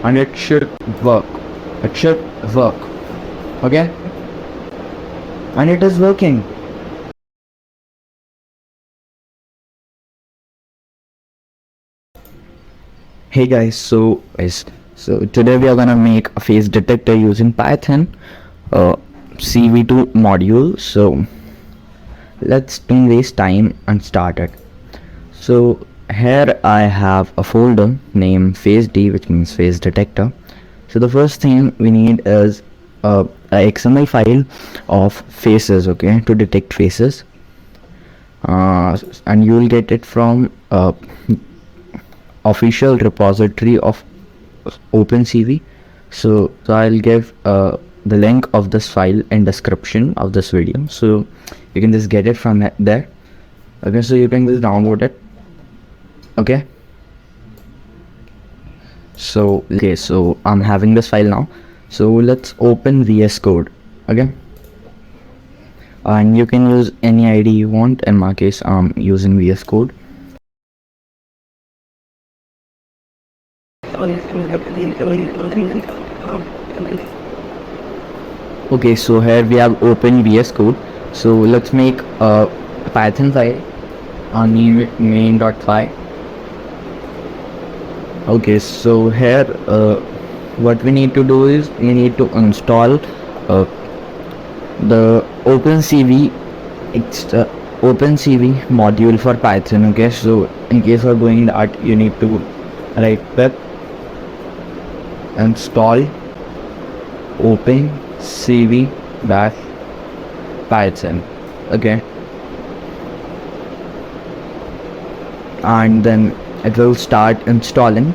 and it should work. It should work. Okay, and it is working. Hey guys, so today we are gonna make a face detector using Python CV2 module. So let's don't waste time and start it. So here I have a folder named FaceD, which means face detector. So the first thing we need is a XML file of faces, okay, to detect faces, and you will get it from official repository of opencv. So I'll give the link of this file in description of this video, so you can just get it from there. Okay, so you can just download it. Okay, so I'm having this file now, so let's open VS Code. Okay, and you can use any ID you want. In my case, I'm using VS Code. Okay, so here we have open VS Code. So let's make a Python file on main.py. Okay, so here what we need to do is we need to install the opencv module for Python. Okay, so in case of doing that, you need to write pip install opencv -python. Okay, and then it will start installing.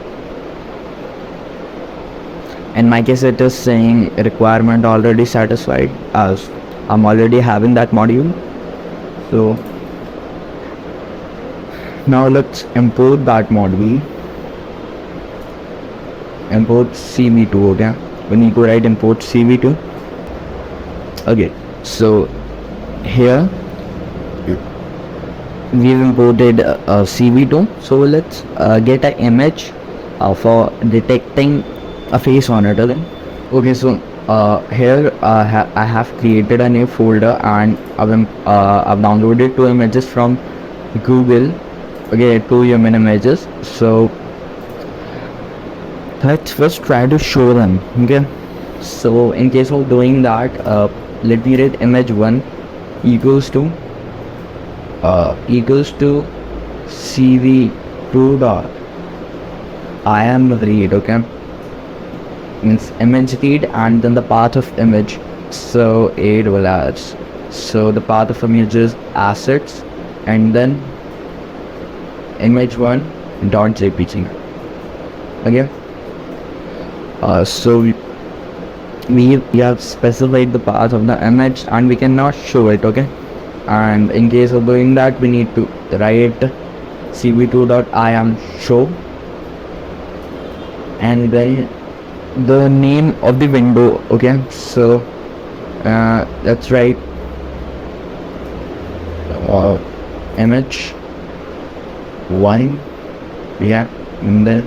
In my case, it is saying requirement already satisfied, as I'm already having that module. So now let's import that module. Import cv2. Okay, we need to write import cv2. Okay, so here we've imported cv2. So let's get an image for detecting a face on it. Okay, so here I have created a new folder, and I've downloaded 2 images from Google. Okay, 2 human images. So let's first try to show them. Okay, so in case of doing that, let me read image 1 equals to cv2 dot I am read. Okay, means image read and then the path of image. So it will add, so the path of image is assets and then image1 dot jpg. Okay, so we have specified the path of the image and we cannot show it. Okay, and in case of doing that, we need to write cv2.iamShow and then the name of the window. Okay, so let's write image 1. Yeah, and then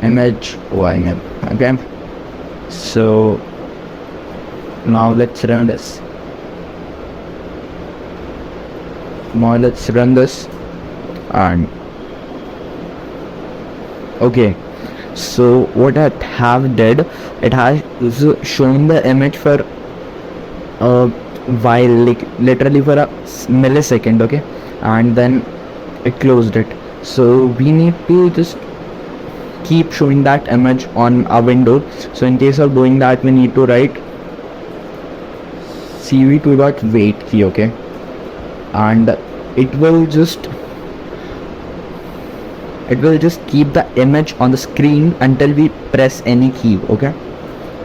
image 1. Okay, so now let's run this. And okay, so what I have did, it has shown the image for a while, like literally for a millisecond. Okay, and then it closed it. So we need to just keep showing that image on our window. So in case of doing that, we need to write cv2.wait key. Okay, and it will just keep the image on the screen until we press any key. Okay,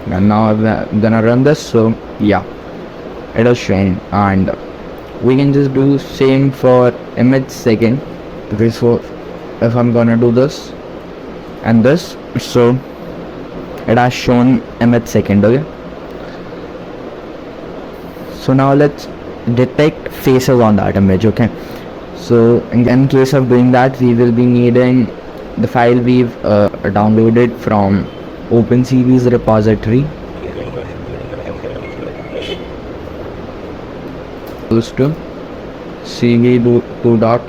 and now I'm gonna run this. So yeah, it is showing, and we can just do same for image second. Okay, so if I'm gonna do this and this, so it has shown image second. Okay, so now let's detect faces on that image. Okay, so in case of doing that, we will be needing the file we've downloaded from opencv's repository. Goes to cv2 dot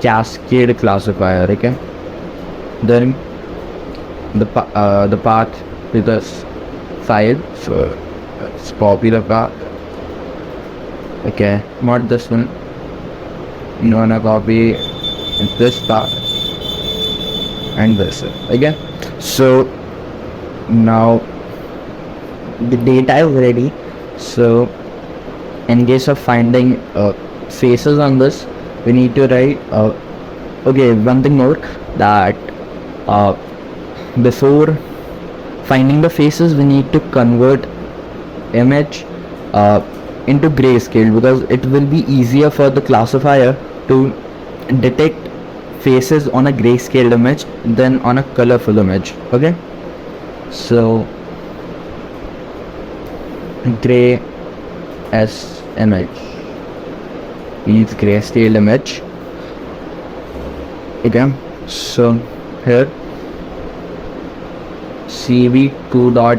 cascade classifier. Okay, then the path to this file, so let's copy the path. Okay, not this one, you wanna copy this path and this. Okay, so now the data is ready. So in case of finding faces on this, we need to write okay, one thing more, that before finding the faces we need to convert image into grayscale, because it will be easier for the classifier to detect faces on a grayscale image than on a colorful image. Okay, so gray as image is grayscale image. Okay, so here cv2 dot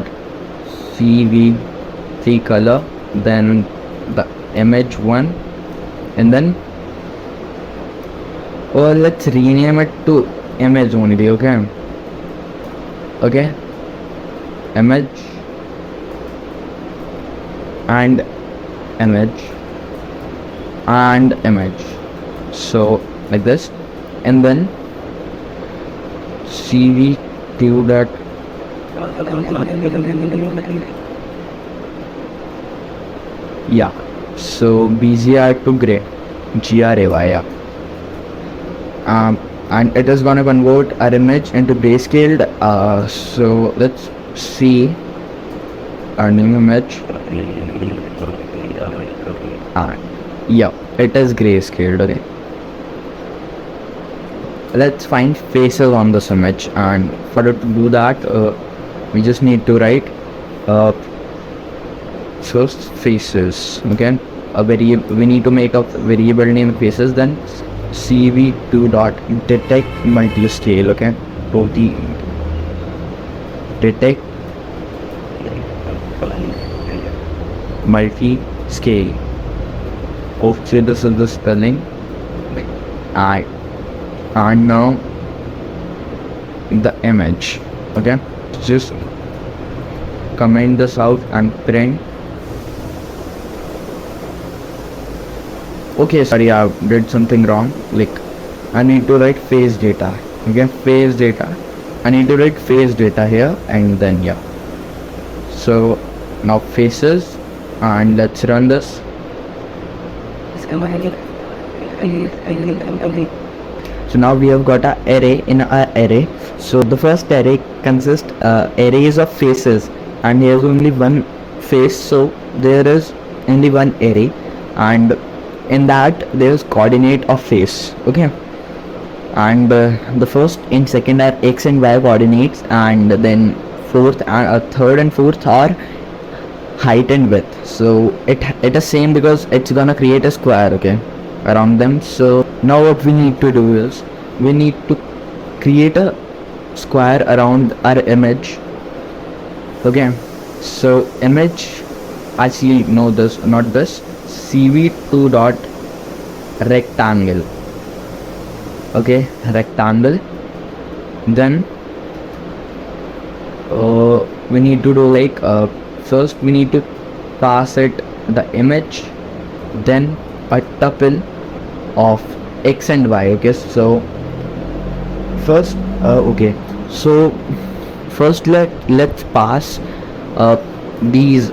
cv3 color, then the image one, and then let's rename it to image only. Okay, okay, image and image and image, so like this, and then cv2 dot yeah, so bgr to gray, gray, yeah. And it is gonna convert our image into grayscaled. So let's see our new image. Yeah, it is grayscaled. Okay, let's find faces on this image, and for it to do that we just need to write first faces. Okay, we need to make a variable name faces, then cv2 dot detect multiscale. Okay, detect multiscale. Okay, this is the spelling. And now the image. Okay, just comment this out and print. Okay, sorry, I did something wrong. Like, I need to write face data. Okay, face data. I need to write face data here, and then yeah. So now faces, and let's run this. So now we have got an array in our array. So the first array consists arrays of faces, and there is only one face, so there is only one array, and in that there is coordinate of face. Okay, and the first and second are x and y coordinates, and then fourth and third and fourth are height and width. So it is same because it's gonna create a square, okay, around them. So now what we need to do is we need to create a square around our image. Okay, so image, actually no, this, not this, cv2 dot rectangle. Okay, rectangle. Then we need to do like first we need to pass it the image, then a tuple of x and y. Okay, so first okay, so first let's pass these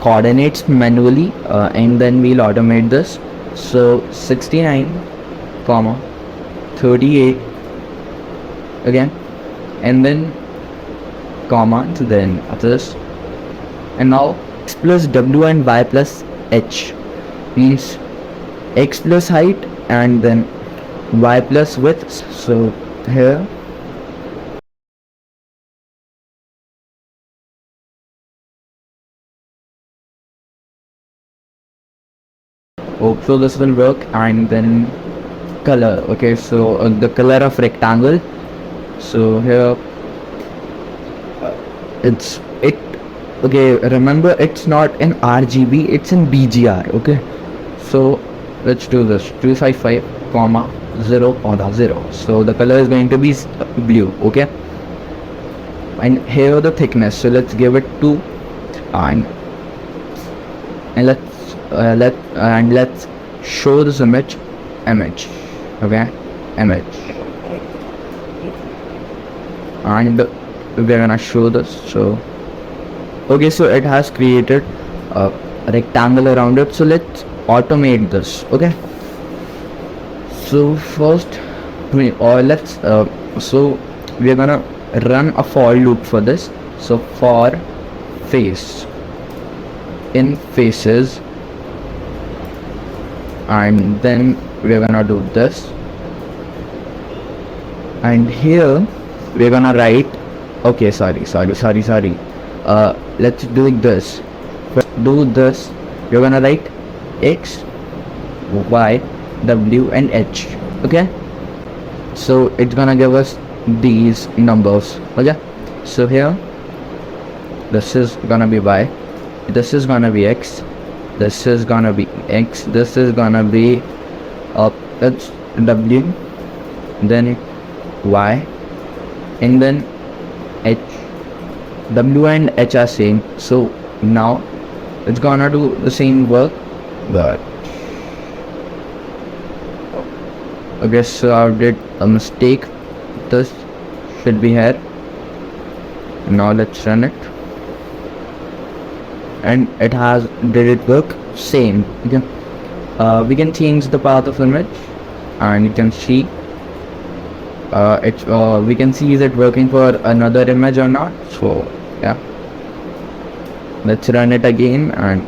coordinates manually, and then we'll automate this. So 69 comma 38 again, and then comma, then this, and now x plus w and y plus h means x plus height and then y plus width. So here so this will work. And then color. Okay, so the color of rectangle. So here it's it okay, remember it's not in RGB, it's in BGR. Okay, so let's do this 255 comma 0 comma 0. So the color is going to be blue. Okay, and here the thickness, so let's give it 2. and let's show this image. Okay, image, and we're gonna show this. So okay, so it has created a rectangle around it, so let's automate this. Okay, so first so we're gonna run a for loop for this. So for face in faces, and then we're gonna do this, and here we're gonna write, okay, sorry, let's do this. Do this, you're gonna write X, Y, W and H. Okay, so it's gonna give us these numbers. Okay, so here this is gonna be Y, this is gonna be X, this is gonna be X, this is gonna be it's W, then Y, and then H. W and H are same, so now it's gonna do the same work, but okay, so I did a mistake. This should be here. Now let's run it, and it has did it work same. Okay, we can change the path of image, and you can see we can see is it working for another image or not. So yeah, let's run it again, and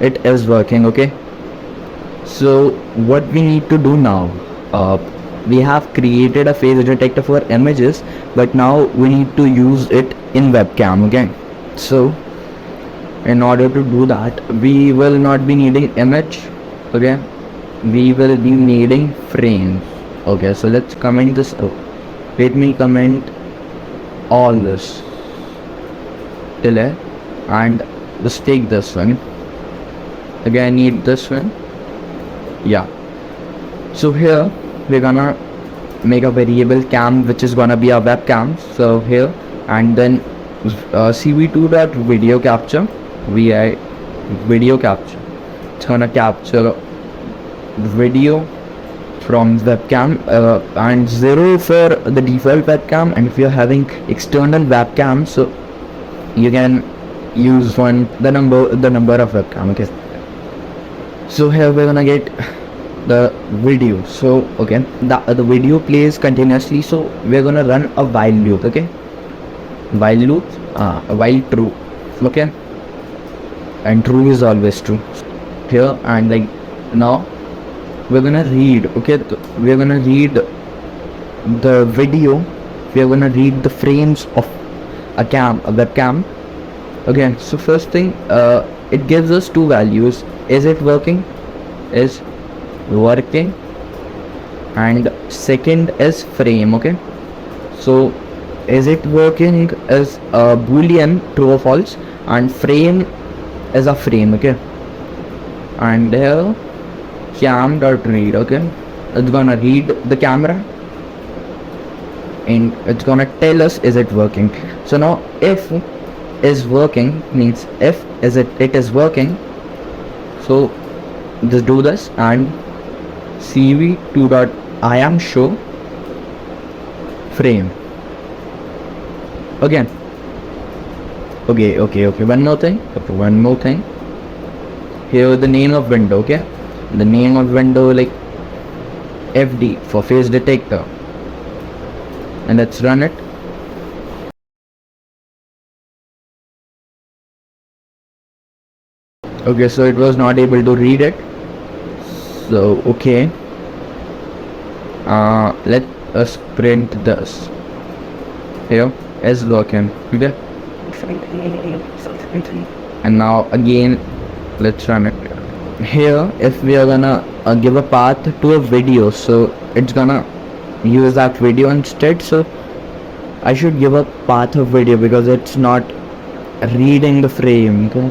it is working. Okay, so what we need to do now, we have created a face detector for images, but now we need to use it in webcam. Okay, so in order to do that, we will not be needing image. Okay, we will be needing frames. Okay, so let's comment this. Let me comment all this till here, and just take this one. Again, I need this one. Yeah, so here we're gonna make a variable cam, which is gonna be a webcam. So here, and then cv2.video capture, vi video capture, it's gonna capture video from webcam, and 0 for the default webcam. And if you're having external webcam, so you can use the number of webcam. Okay, so here we're gonna get the video. So okay, the video plays continuously, so we're gonna run a while loop. Okay, while loop, while true. Okay, and true is always true here. And like now we're gonna read. Okay, we're gonna read the video, we're gonna read the frames of a webcam. Okay, so first thing, it gives us two values. Is it working? Is working. And second is frame. Okay, so is it working is a boolean, true or false, and frame is a frame. Okay, and here cam.read. Okay, it's gonna read the camera, and it's gonna tell us is it working. So now if is working means if it is working, so just do this, and cv2.iam show frame again. Okay, one more thing. Here the name of window. Okay, the name of window like FD for face detector, and let's run it. Okay, so it was not able to read it. So okay, let us print this. Here is working. Okay, and now again let's run it. here if we are gonna give a path to a video, so it's gonna use that video instead. So I should give a path of video because it's not reading the frame. Okay?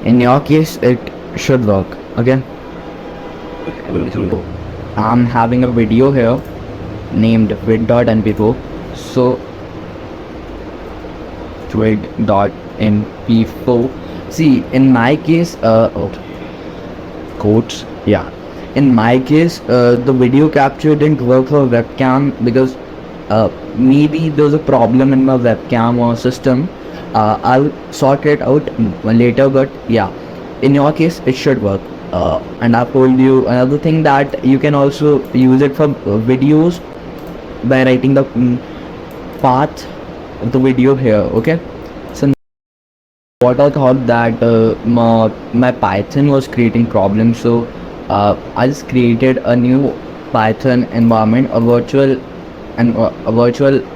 In your case it should work. Okay, I'm having a video here named vid.mp4. so vid.mp4. see, in my case quotes, yeah, in my case the video capture didn't work for webcam because maybe there's a problem in my webcam or system. I'll sort it out later, but yeah, in your case it should work. And I've told you another thing that you can also use it for videos by writing the path of the video here. Okay, so what I thought that my Python was creating problems, so I just created a new Python environment, a virtual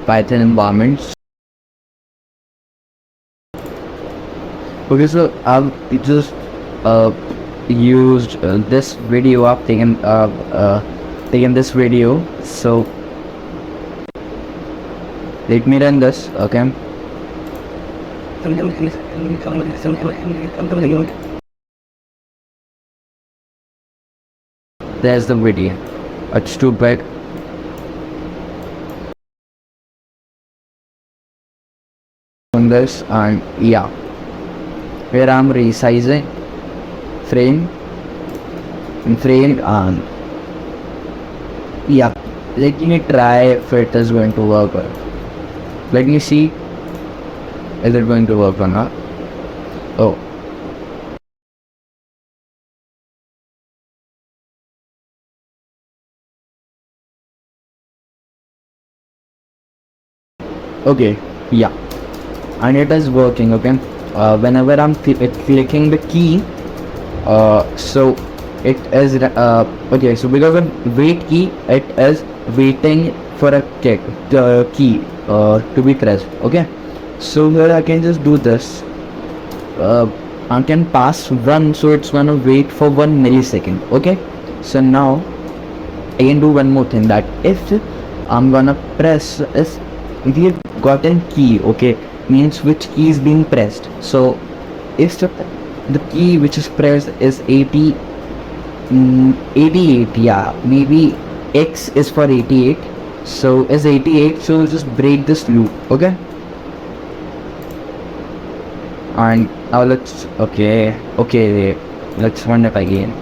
Python environment. Okay, so I've just used this video. I've taken this video, so let me run this. Okay, there's the video. It's too big. On this, and yeah, where I'm resizing frame and yeah, let me try if it is going to work. Let me see, is it going to work or not? Oh, okay, yeah, and it is working. Okay, whenever I'm clicking the key, so it is okay, so because of wait key, it is waiting for a key to be pressed. Okay, so here I can just do this. I can pass 1, so it's gonna wait for 1 millisecond. Okay, so now I can do one more thing, that if I'm gonna press, is we have gotten key. Okay, means which key is being pressed. So if the key which is pressed is 88, yeah, maybe X is for 88, so is 88, so just break this loop. Okay, and now let's let's run it again.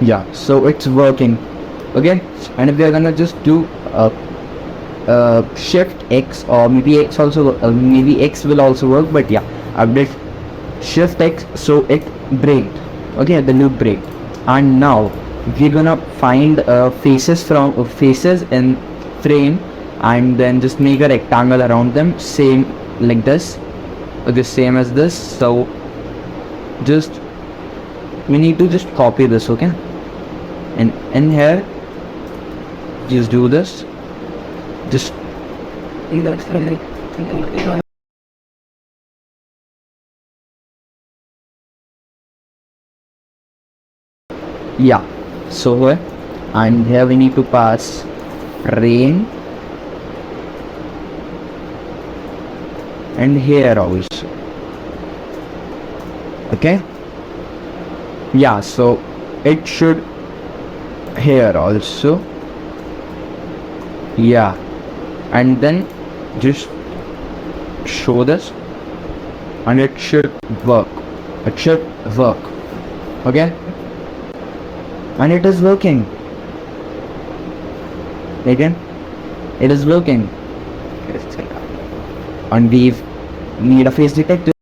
Yeah, so it's working. Okay, and if we are gonna just do shift X, or maybe X also, maybe X will also work, but yeah, update shift X, so it break. Okay, the loop break. And now we're gonna find faces in frame, and then just make a rectangle around them, same like this. Okay, same as this. So just we need to just copy this. Okay, and in here just do this, just yeah, so here, and here we need to pass rain, and here also. Okay, yeah, so it should here also, yeah, and then just show this, and it should work. Okay, and it is working. Again, it is working, and we've made a face detector.